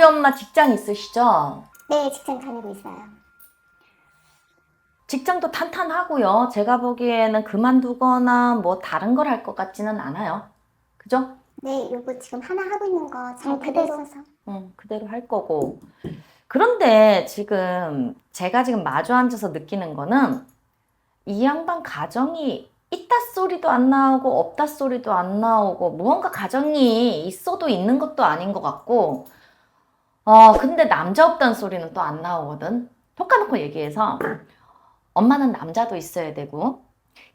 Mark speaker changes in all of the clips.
Speaker 1: 엄마 직장 있으시죠?
Speaker 2: 네, 직장 다니고 있어요.
Speaker 1: 직장도 탄탄하고요. 제가 보기에는 그만두거나 뭐 다른 걸 할 것 같지는 않아요. 그죠?
Speaker 2: 네, 요거 지금 하나 하고 있는 거 잘 그대로 해서.
Speaker 1: 그대로 할 거고. 그런데 지금 제가 지금 마주 앉아서 느끼는 거는 이 양반 가정이 있다 소리도 안 나오고 없다 소리도 안 나오고 무언가 가정이 있어도 있는 것도 아닌 것 같고 근데 남자 없다는 소리는 또 안 나오거든. 톡 까놓고 얘기해서 엄마는 남자도 있어야 되고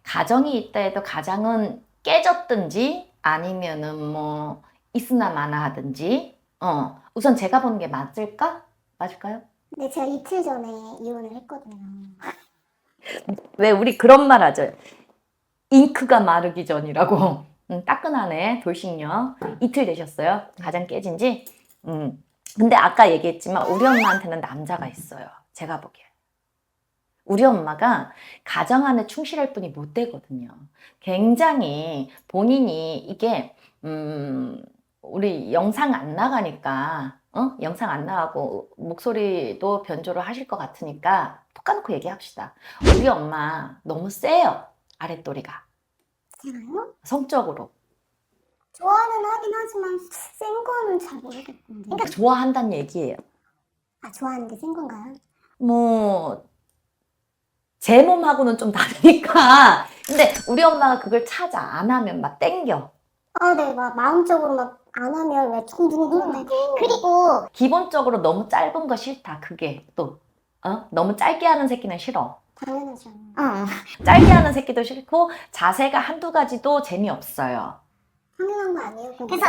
Speaker 1: 가정이 있다 해도 가정은 깨졌든지 아니면은 뭐 있으나 마나 하든지 우선 제가 보는 게 맞을까? 맞을까요?
Speaker 2: 네, 제가 이틀 전에 이혼을 했거든요.
Speaker 1: 왜 우리 그런 말 하죠? 잉크가 마르기 전이라고. 따끈하네 돌싱녀. 이틀 되셨어요? 가장 깨진 지? 근데 아까 얘기했지만 우리 엄마한테는 남자가 있어요. 제가 보기에. 우리 엄마가 가정 안에 충실할 분이 못 되거든요. 굉장히 본인이 이게 우리 영상 안 나가니까 영상 안 나가고 목소리도 변조를 하실 것 같으니까 톡 까놓고 얘기합시다. 우리 엄마 너무 세요. 아랫도리가.
Speaker 2: 제가요?
Speaker 1: 성적으로.
Speaker 2: 좋아는 하긴 하지만 센 거는 잘 모르겠는데.
Speaker 1: 그러니까 좋아한다는 얘기예요.
Speaker 2: 아, 좋아하는 게 센 건가요?
Speaker 1: 뭐 제 몸하고는 좀 다르니까. 근데 우리 엄마가 그걸 찾아. 안 하면 막 땡겨.
Speaker 2: 아, 네, 막 마음적으로 막 안 하면 왜 두근두근거리고. 그리고
Speaker 1: 기본적으로 너무 짧은 거 싫다. 그게 또 너무 짧게 하는 새끼는 싫어.
Speaker 2: 당연하죠.
Speaker 1: 짧게 하는 새끼도 싫고 자세가 한두 가지도 재미없어요.
Speaker 2: 당연한 거 아니에요?
Speaker 1: 그래서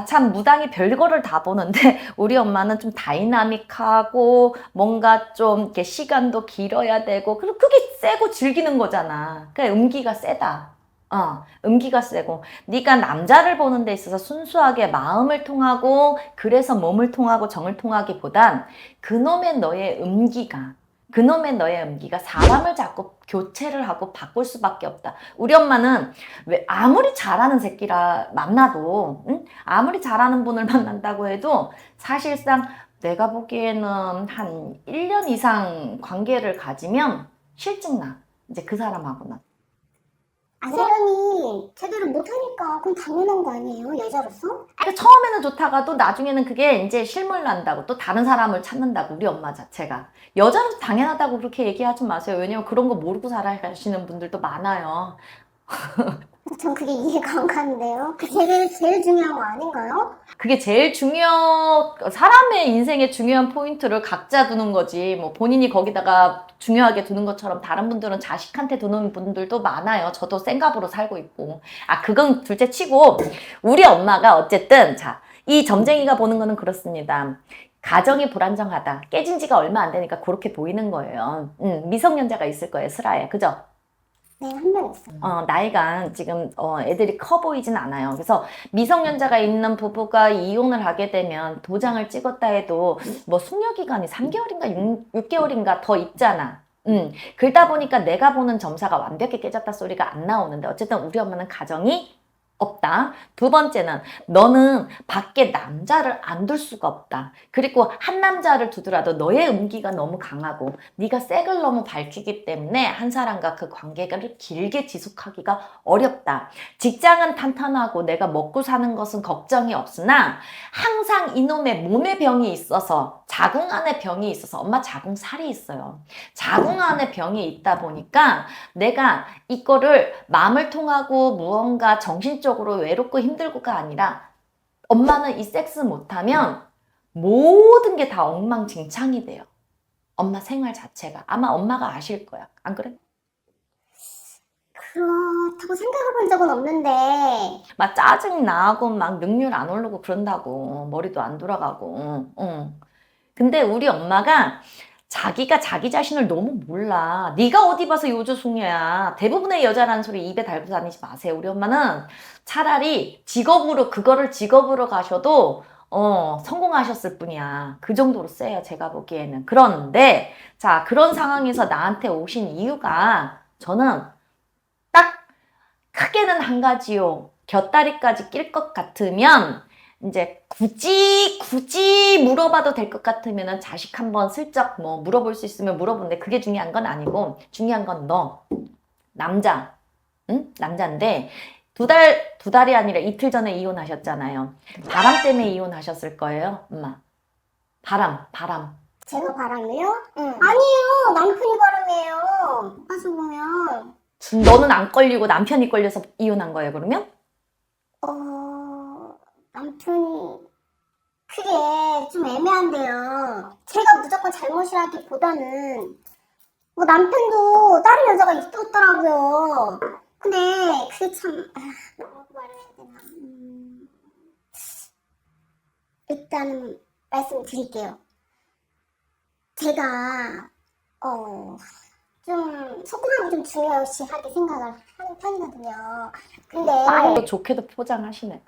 Speaker 1: 참 무당이 별거를 다 보는데 우리 엄마는 좀 다이나믹하고 뭔가 좀 이렇게 시간도 길어야 되고 그리고 그게 세고 즐기는 거잖아. 그러니까 음기가 세다. 음기가 세고 네가 남자를 보는 데 있어서 순수하게 마음을 통하고 그래서 몸을 통하고 정을 통하기보단 그놈의 너의 음기가 사람을 자꾸 교체를 하고 바꿀 수밖에 없다. 우리 엄마는 왜 아무리 잘하는 새끼라 만나도 아무리 잘하는 분을 만난다고 해도 사실상 내가 보기에는 한 1년 이상 관계를 가지면 실증나. 이제 그 사람하고는.
Speaker 2: 사람이 제대로 못하니까 그건 당연한 거 아니에요? 여자로서?
Speaker 1: 그러니까 처음에는 좋다가도 나중에는 그게 이제 실물 난다고 또 다른 사람을 찾는다고 우리 엄마 자체가. 여자로서 당연하다고 그렇게 얘기하지 마세요. 왜냐면 그런 거 모르고 살아가시는 분들도 많아요.
Speaker 2: 전 그게 이해가 안 가는데요. 그게 제일 중요한 거 아닌가요?
Speaker 1: 그게 제일 사람의 인생의 중요한 포인트를 각자 두는 거지. 뭐 본인이 거기다가 중요하게 두는 것처럼 다른 분들은 자식한테 두는 분들도 많아요. 저도 생각으로 살고 있고. 그건 둘째 치고, 우리 엄마가 어쨌든, 이 점쟁이가 보는 거는 그렇습니다. 가정이 불안정하다. 깨진 지가 얼마 안 되니까 그렇게 보이는 거예요. 미성년자가 있을 거예요, 슬아에. 그죠?
Speaker 2: 네, 한 명 있어요.
Speaker 1: 나이가 지금 애들이 커 보이진 않아요. 그래서 미성년자가 있는 부부가 이혼을 하게 되면 도장을 찍었다 해도 뭐 숙려기간이 3개월인가 6개월인가 더 있잖아. 그러다 보니까 내가 보는 점사가 완벽히 깨졌다 소리가 안 나오는데 어쨌든 우리 엄마는 가정이 없다. 두 번째는 너는 밖에 남자를 안 둘 수가 없다. 그리고 한 남자를 두더라도 너의 음기가 너무 강하고 네가 색을 너무 밝히기 때문에 한 사람과 그 관계를 길게 지속하기가 어렵다. 직장은 탄탄하고 내가 먹고 사는 것은 걱정이 없으나 항상 이놈의 몸에 병이 있어서 자궁 안에 병이 있어서 엄마 자궁살이 있어요. 자궁 안에 병이 있다 보니까 내가 이거를 마음을 통하고 무언가 정신적으로 외롭고 힘들고가 아니라 엄마는 이 섹스 못하면 모든 게 다 엉망진창이 돼요. 엄마 생활 자체가. 아마 엄마가 아실 거야. 안 그래?
Speaker 2: 그렇다고 생각해 본 적은 없는데.
Speaker 1: 막 짜증 나고 막 능률 안 오르고 그런다고. 머리도 안 돌아가고. 근데 우리 엄마가 자기가 자기 자신을 너무 몰라. 네가 어디 봐서 요조숙녀야. 대부분의 여자라는 소리 입에 달고 다니지 마세요. 우리 엄마는 차라리 그거를 직업으로 가셔도 성공하셨을 뿐이야. 그 정도로 세요. 제가 보기에는. 그런데 그런 상황에서 나한테 오신 이유가 저는 딱 크게는 한 가지요. 곁다리까지 낄 것 같으면 이제 굳이 물어봐도 될 것 같으면은 자식 한번 슬쩍 뭐 물어볼 수 있으면 물어보는데 그게 중요한 건 아니고 중요한 건 너 남자 응? 남자인데 두 달이 아니라 이틀 전에 이혼하셨잖아요. 바람 때문에 이혼하셨을 거예요, 엄마. 바람.
Speaker 2: 제가 바람이요? 응. 아니에요. 남편이 바람이에요. 가서 보면.
Speaker 1: 너는 안 걸리고 남편이 걸려서 이혼한 거예요, 그러면?
Speaker 2: 남편이 그게 좀 애매한데요. 제가 무조건 잘못이라기보다는 뭐 남편도 다른 여자가 있었더라고요. 근데 그게 참 뭐라고 말해야 되나. 일단 말씀드릴게요. 제가 좀 소금하고 좀 중요시하게 생각을 하는 편이거든요. 근데
Speaker 1: 좋게도 포장하시네.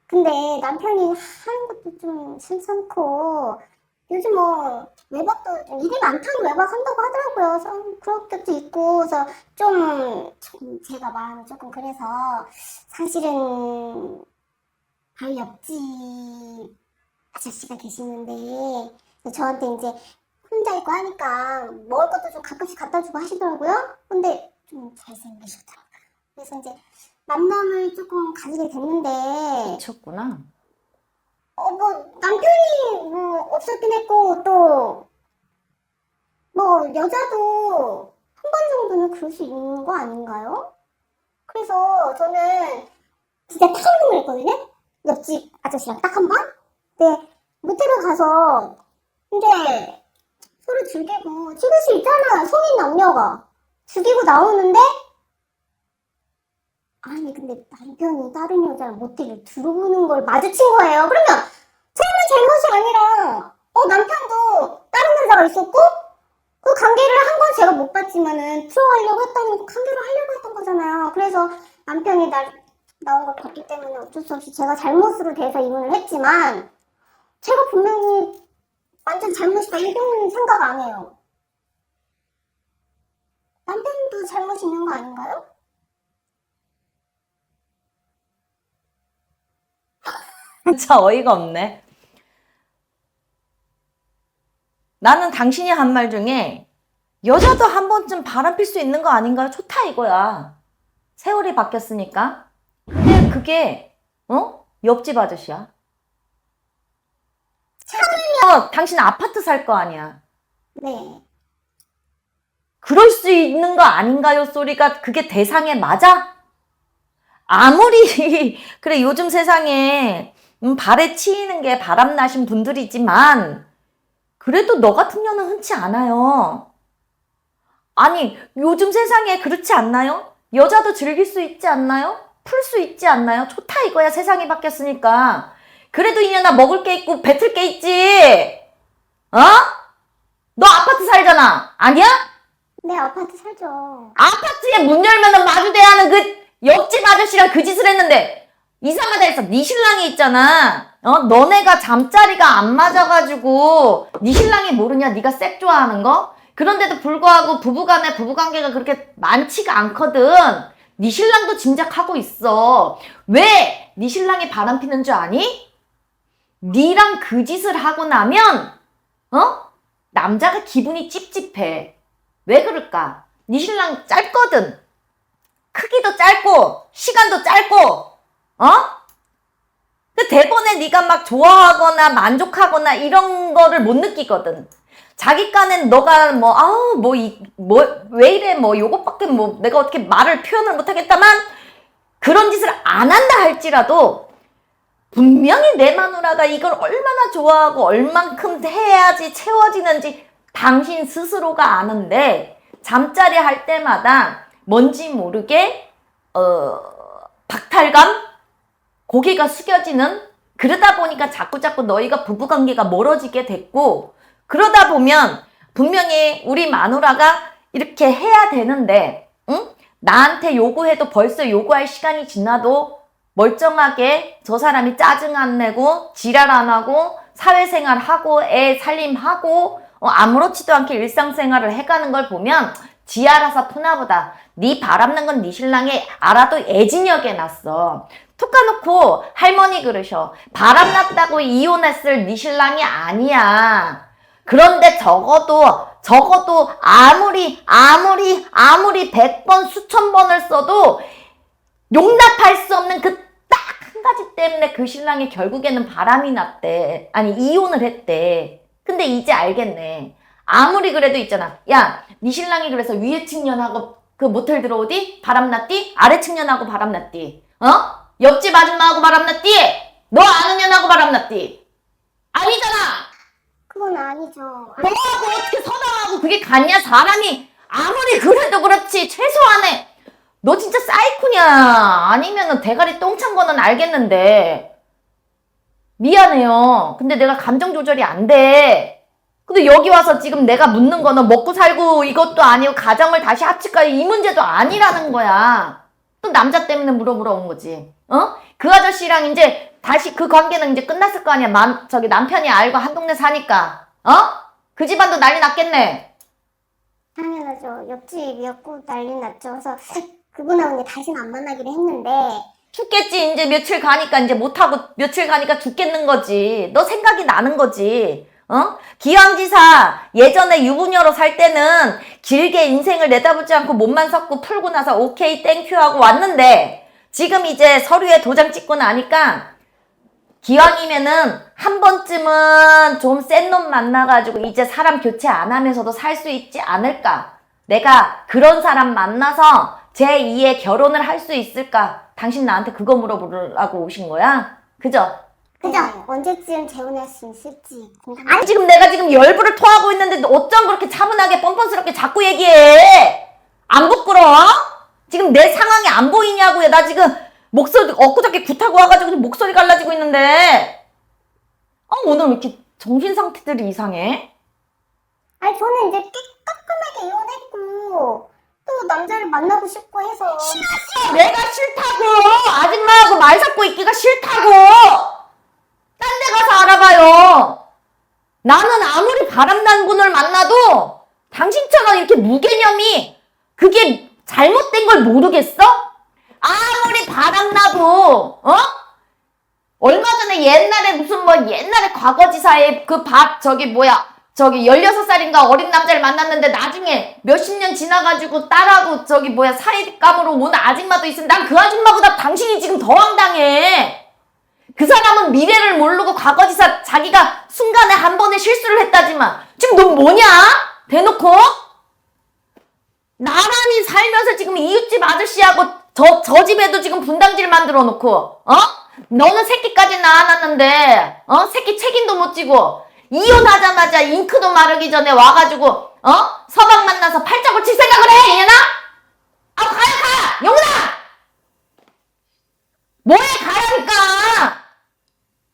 Speaker 2: 근데 남편이 하는 것도 좀 괜찮고 요즘 뭐 외박도 좀 일이 많다는 외박 한다고 하더라고요. 그래서 그런 것도 있고 그래서 좀 제가 마음이 조금 그래서 사실은 바로 옆집 아저씨가 계시는데 저한테 이제 혼자 있고 하니까 먹을 것도 좀 가끔씩 갖다 주고 하시더라고요. 근데 좀 잘생기셨더라고요. 그래서 이제 만남을 조금 가지게 됐는데
Speaker 1: 미쳤구나.
Speaker 2: 뭐 남편이 뭐 없었긴 했고 또 뭐 여자도 한 번 정도는 그럴 수 있는 거 아닌가요? 그래서 저는 진짜 딱 한 번을 했거든요. 옆집 아저씨랑 딱 한 번. 근데 모텔에 가서 이제 서로 즐기고 찍을 수 있잖아. 성인 남녀가 즐기고 나오는데 아니 근데 남편이 다른 여자랑 모텔에 들어오는 걸 마주친 거예요. 그러면 잘못이 아니라 남편도 다른 여자가 있었고 그 관계를 한 건 제가 못 봤지만은 풀어가려고 했던 관계를 하려고 했던 거잖아요. 그래서 남편이 나온 걸 봤기 때문에 어쩔 수 없이 제가 잘못으로 돼서 이혼을 했지만 제가 분명히 완전 잘못이다 이런 생각 안 해요. 남편도 잘못이 있는 거 아닌가요?
Speaker 1: 진짜 어이가 없네. 나는 당신이 한 말 중에 여자도 한 번쯤 바람 필 수 있는 거 아닌가요? 좋다 이거야. 세월이 바뀌었으니까. 근데 그게 옆집 아저씨야. 당신 아파트 살 거 아니야.
Speaker 2: 네.
Speaker 1: 그럴 수 있는 거 아닌가요? 소리가 그게 대상에 맞아? 아무리 그래 요즘 세상에 발에 치이는 게 바람나신 분들이지만 그래도 너 같은 년은 흔치 않아요. 아니 요즘 세상에 그렇지 않나요? 여자도 즐길 수 있지 않나요? 풀 수 있지 않나요? 좋다 이거야. 세상이 바뀌었으니까. 그래도 이 년아 먹을 게 있고 뱉을 게 있지. 어? 너 아파트 살잖아. 아니야?
Speaker 2: 네, 아파트 살죠.
Speaker 1: 아파트에 문 열면은 마주대야 하는 그 옆집 아저씨랑 그 짓을 했는데 이상하다 해서 네 신랑이 있잖아. 너네가 잠자리가 안 맞아가지고 네 신랑이 모르냐? 네가 색 좋아하는 거? 그런데도 불구하고 부부간에 부부관계가 그렇게 많지가 않거든. 네 신랑도 짐작하고 있어. 왜 네 신랑이 바람피는 줄 아니? 네랑 그 짓을 하고 나면 남자가 기분이 찝찝해. 왜 그럴까? 네 신랑 짧거든. 크기도 짧고 시간도 짧고 근데 대번에 네가 막 좋아하거나 만족하거나 이런 거를 못 느끼거든. 자기 깐엔 너가 왜 이래 요것밖에 내가 어떻게 말을 표현을 못하겠다만 그런 짓을 안 한다 할지라도 분명히 내 마누라가 이걸 얼마나 좋아하고 얼만큼 해야지 채워지는지 당신 스스로가 아는데 잠자리 할 때마다 뭔지 모르게 박탈감? 고개가 숙여지는 그러다 보니까 자꾸자꾸 너희가 부부관계가 멀어지게 됐고 그러다 보면 분명히 우리 마누라가 이렇게 해야 되는데 나한테 요구해도 벌써 요구할 시간이 지나도 멀쩡하게 저 사람이 짜증 안 내고 지랄 안 하고 사회생활 하고 애 살림하고 아무렇지도 않게 일상생활을 해가는 걸 보면 지 알아서 푸나보다. 네 바람난 건 네 신랑이 알아도 애진역에 났어. 툭 까놓고 할머니 그러셔. 바람났다고 이혼했을 네 신랑이 아니야. 그런데 적어도 아무리 100번 수천 번을 써도 용납할 수 없는 그 딱 한 가지 때문에 그 신랑이 결국에는 바람이 났대. 아니 이혼을 했대. 근데 이제 알겠네. 아무리 그래도 있잖아. 야, 네 신랑이 그래서 위에 측년하고 그 모텔 들어오디? 바람났디? 아래 측년하고 바람났디? 옆집 아줌마하고 바람났디? 너 아는 년하고 바람났디? 아니잖아!
Speaker 2: 그건 아니죠.
Speaker 1: 너하고 어떻게 서당하고 그게 같냐? 사람이 아무리 그래도 그렇지 최소한의 너 진짜 사이코냐? 아니면은 대가리 똥찬 거는 알겠는데 미안해요. 근데 내가 감정 조절이 안 돼. 근데 여기 와서 지금 내가 묻는 거는 먹고 살고 이것도 아니고 가정을 다시 합칠까 이 문제도 아니라는 거야. 또 남자 때문에 물어보러 온 거지. 그 아저씨랑 이제 다시 그 관계는 이제 끝났을 거 아니야. 남편이 알고 한 동네 사니까. 그 집안도 난리 났겠네.
Speaker 2: 당연하죠. 옆집이었고 난리 났죠. 그래서 그분하고 이제 다시는 안 만나기로 했는데
Speaker 1: 죽겠지. 이제 며칠 가니까 이제 못하고 며칠 가니까 죽겠는 거지. 너 생각이 나는 거지. 기왕지사 예전에 유부녀로 살 때는 길게 인생을 내다보지 않고 몸만 섞고 풀고 나서 오케이 땡큐 하고 왔는데 지금 이제 서류에 도장 찍고 나니까 기왕이면은 한 번쯤은 좀 센 놈 만나가지고 이제 사람 교체 안 하면서도 살 수 있지 않을까? 내가 그런 사람 만나서 제2의 결혼을 할 수 있을까? 당신 나한테 그거 물어보려고 오신 거야? 그죠?
Speaker 2: 그죠? 언제쯤 재혼할 수 있을지 궁금해요.
Speaker 1: 아니 지금 내가 지금 열불을 토하고 있는데 어쩜 그렇게 차분하게 뻔뻔스럽게 자꾸 얘기해? 안 부끄러워? 지금 내 상황이 안 보이냐고요? 나 지금 목소리 엊그저께 굿하고 와가지고 지금 목소리 갈라지고 있는데 오늘 왜 이렇게 정신 상태들이 이상해?
Speaker 2: 아니 저는 이제 깔끔하게 이혼했고 또 남자를 만나고 싶고 해서
Speaker 1: 내가 싫다고! 아줌마하고 말 섞고 있기가 싫다고! 딴 데 가서 알아봐요. 나는 아무리 바람난 분을 만나도 당신처럼 이렇게 무개념이 그게 잘못된 걸 모르겠어? 아무리 바람나도 얼마 전에 옛날에 무슨 옛날에 과거지사에 저기 16살인가 어린 남자를 만났는데 나중에 몇십 년 지나가지고 딸하고 사이감으로 온 아줌마도 있으면 난 그 아줌마보다 당신이 지금 더 황당해. 그 사람은 미래를 모르고 과거지사 자기가 순간에 한 번의 실수를 했다지만 지금 너 뭐냐? 대놓고? 나란히 살면서 지금 이웃집 아저씨하고 저 집에도 지금 분당지를 만들어 놓고 너는 새끼까지 낳아놨는데 새끼 책임도 못 지고 이혼하자마자 잉크도 마르기 전에 와가지고 서방 만나서 팔짱을 칠 생각을 해 이년아? 가 영훈아 뭐해 가라니까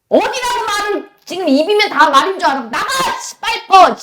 Speaker 1: 어디라고 말을 지금 입이면 다 말인 줄 알아 나가 빨리 꺼